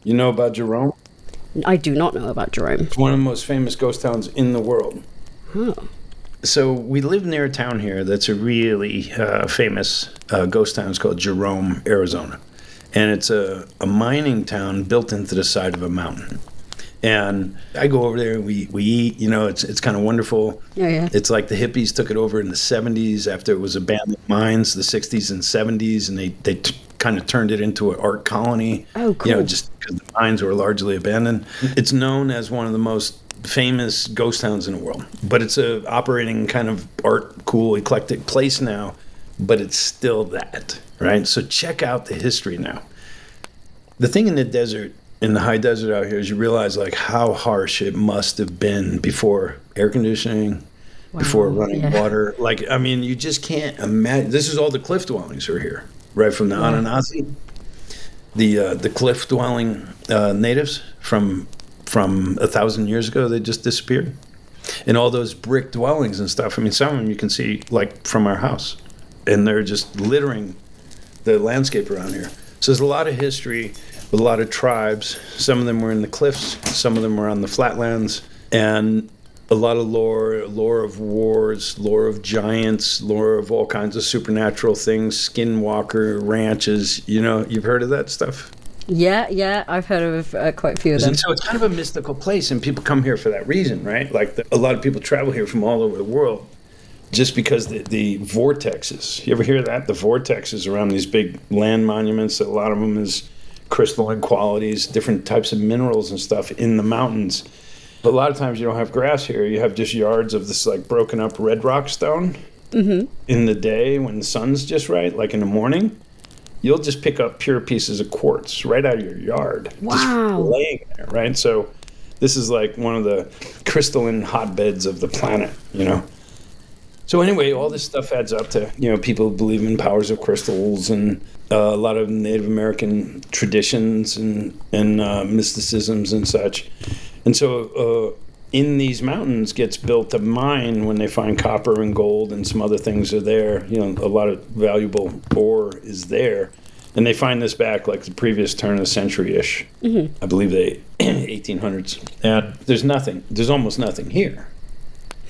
You know about Jerome? I do not know about Jerome. It's one of the most famous ghost towns in the world. Huh. So we live near a town here that's a really famous ghost town. It's called Jerome, Arizona. And it's a mining town built into the side of a mountain. And I go over there, we eat, it's kind of wonderful. Oh, yeah. It's like the hippies took it over in the 70s after it was abandoned mines, the 60s and 70s, and they kind of turned it into an art colony. Oh, cool. Just because the mines were largely abandoned. It's known as one of the most famous ghost towns in the world. But it's a operating kind of art, cool, eclectic place now, but it's still that, right? So check out the history now. The thing in the desert, in the high desert out here, is you realize like how harsh it must have been before air conditioning, before running water. Like, I mean, you just can't imagine. This is all the cliff dwellings are here, right from the Anunnaki, the cliff dwelling natives from 1,000 years ago. They just disappeared, and all those brick dwellings and stuff. I mean, some of them you can see like from our house, and they're just littering the landscape around here. So there's a lot of history. With a lot of tribes. Some of them were in the cliffs, some of them were on the flatlands, and a lot of lore of wars, lore of giants, lore of all kinds of supernatural things, skinwalker ranches. You've heard of that stuff? Yeah, I've heard of quite a few of them. And so it's kind of a mystical place, and people come here for that reason, right? Like a lot of people travel here from all over the world just because the vortexes. You ever hear that? The vortexes around these big land monuments, a lot of them is crystalline qualities, different types of minerals and stuff in the mountains. But a lot of times you don't have grass here. You have just yards of this like broken up red rock stone. Mm-hmm. In the day when the sun's just right, like in the morning, you'll just pick up pure pieces of quartz right out of your yard. Wow. Just laying there, right? So this is like one of the crystalline hotbeds of the planet, So anyway, all this stuff adds up to, people believe in powers of crystals and a lot of Native American traditions and mysticisms and such. And so in these mountains gets built a mine when they find copper and gold and some other things are there. A lot of valuable ore is there. And they find this back like the previous turn of the century-ish. Mm-hmm. I believe the 1800s. And there's almost nothing here.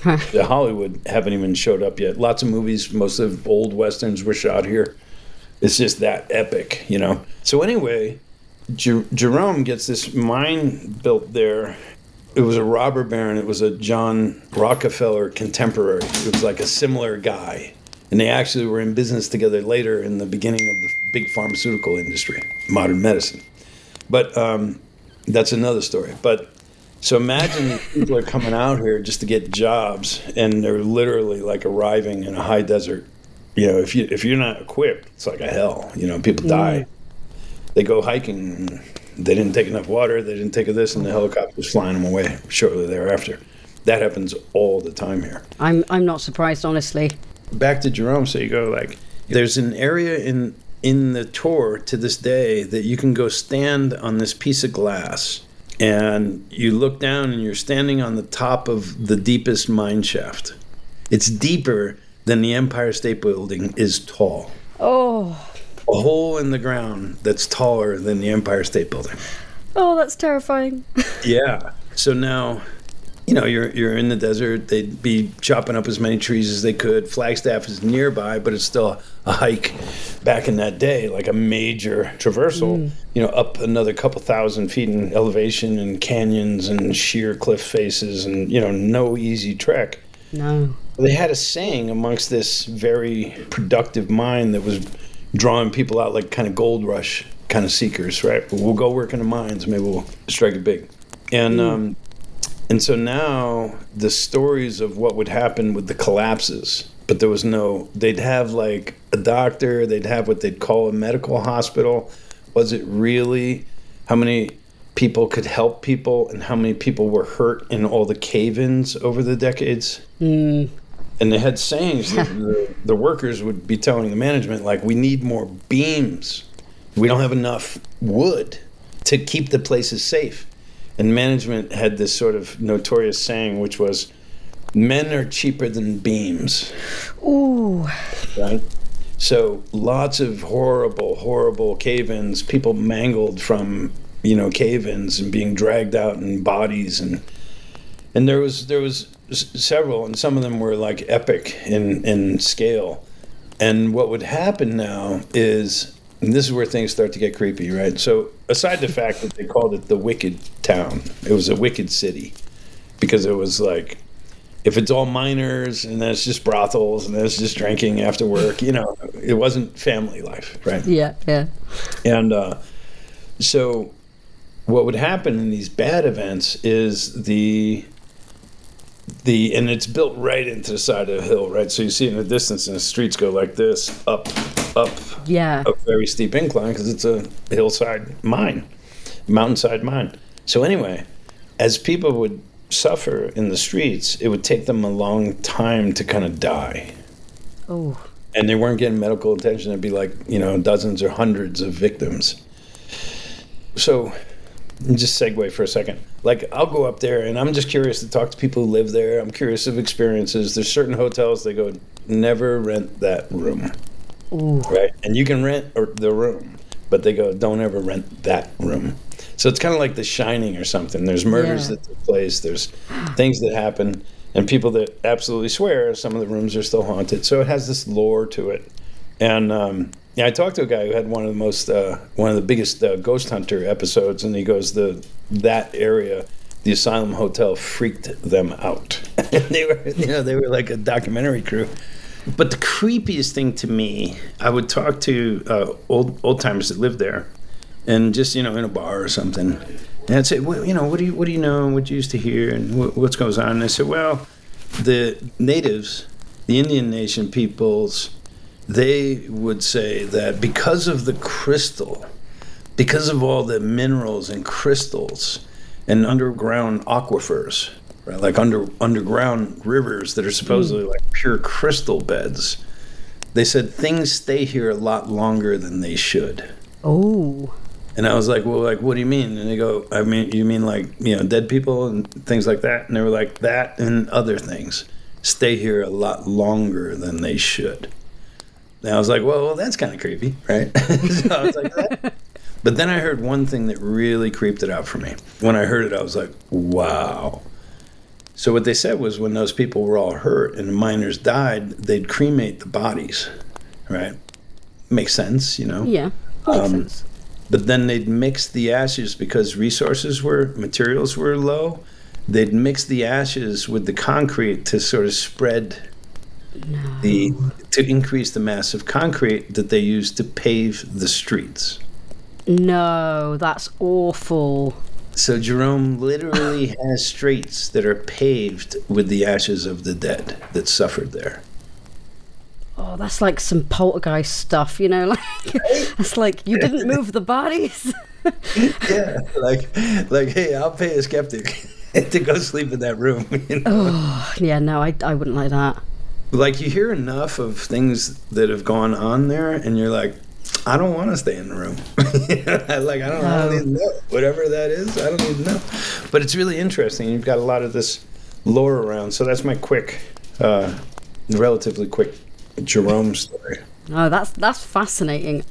The Hollywood haven't even showed up yet. Lots of movies, most of old westerns were shot here. It's just that epic, So anyway, Jerome gets this mine built there. It was a robber baron. It was a John Rockefeller contemporary. It was like a similar guy. And they actually were in business together later in the beginning of the big pharmaceutical industry, modern medicine. But that's another story. But so imagine people are coming out here just to get jobs, and they're literally like arriving in a high desert. If you're not equipped, it's like a hell. People die. They go hiking, and they didn't take enough water, they didn't take this, and the helicopter's flying them away shortly thereafter. That happens all the time here. I'm not surprised, honestly. Back to Jerome, so you go like, there's an area in the tour to this day that you can go stand on this piece of glass, and you look down and you're standing on the top of the deepest mine shaft. It's deeper than the Empire State Building is tall. Oh. A hole in the ground that's taller than the Empire State Building. Oh, that's terrifying. Yeah. So now, you're in the desert. They'd be chopping up as many trees as they could. Flagstaff is nearby, but it's still a hike back in that day, like a major traversal, up another couple thousand feet in elevation and canyons and sheer cliff faces and, no easy trek. No. They had a saying amongst this very productive mine that was drawing people out like kind of gold rush kind of seekers, right? We'll go work in the mines, maybe we'll strike it big. And so now the stories of what would happen with the collapses, but they'd have like a doctor, they'd have what they'd call a medical hospital. Was it really how many people could help people and how many people were hurt in all the cave-ins over the decades? Mm. And they had sayings that the workers would be telling the management, like, we need more beams. We don't have enough wood to keep the places safe. And management had this sort of notorious saying, which was, men are cheaper than beams. Ooh. Right? So lots of horrible, horrible cave-ins, people mangled from cave-ins and being dragged out in bodies, and there was several, and some of them were like epic in scale. And what would happen now is, and this is where things start to get creepy, right? So aside the fact that they called it the Wicked Town, it was a wicked city, because it was like, if it's all miners and then it's just brothels and then it's just drinking after work, it wasn't family life, right? Yeah. And so what would happen in these bad events is and it's built right into the side of the hill, right? So you see in the distance, and the streets go like this, up, Yeah. a very steep incline, because it's a hillside mine, mountainside mine. So anyway, as people would suffer in the streets, it would take them a long time to kind of die. Oh. And they weren't getting medical attention. It'd be like, dozens or hundreds of victims. So just segue for a second. Like, I'll go up there and I'm just curious to talk to people who live there. I'm curious of experiences. There's certain hotels, they go, never rent that room. Ooh. Right? And you can rent the room, but they go, don't ever rent that room. So it's kind of like The Shining or something. There's murders that take place. There's things that happen. And people that absolutely swear some of the rooms are still haunted. So it has this lore to it. And I talked to a guy who had one of the biggest ghost hunter episodes, and he goes, that area, the Asylum Hotel, freaked them out. And they were like a documentary crew. But the creepiest thing to me, I would talk to old timers that lived there, and just in a bar or something, and I'd say, well, what do you know, what you used to hear, and what goes on? And they said, well, the natives, the Indian Nation peoples, they would say that because of the crystal, because of all the minerals and crystals and underground aquifers, right, like underground rivers that are supposedly like pure crystal beds, they said things stay here a lot longer than they should. Oh. And I was like, well, like, what do you mean? And they go, I mean, you mean like, dead people and things like that? And they were like, that and other things stay here a lot longer than they should. And I was like, well, that's kind of creepy, right? So I was like, that. But then I heard one thing that really creeped it out for me. When I heard it, I was like, wow. So what they said was, when those people were all hurt and the miners died, they'd cremate the bodies, right? Makes sense, Yeah. Makes sense. But then they'd mix the ashes, because materials were low. They'd mix the ashes with the concrete to sort of spread to increase the mass of concrete that they used to pave the streets. No, that's awful. So Jerome literally has streets that are paved with the ashes of the dead that suffered there. Oh, that's like some poltergeist stuff, like it's like, you didn't move the bodies. Yeah, like, hey, I'll pay a skeptic to go sleep in that room. Oh, yeah, no, I wouldn't like that. Like, you hear enough of things that have gone on there, and you're like, I don't want to stay in the room. I don't even know. Whatever that is, I don't even know. But it's really interesting. You've got a lot of this lore around. So that's my relatively quick Jerome story. Oh, that's fascinating.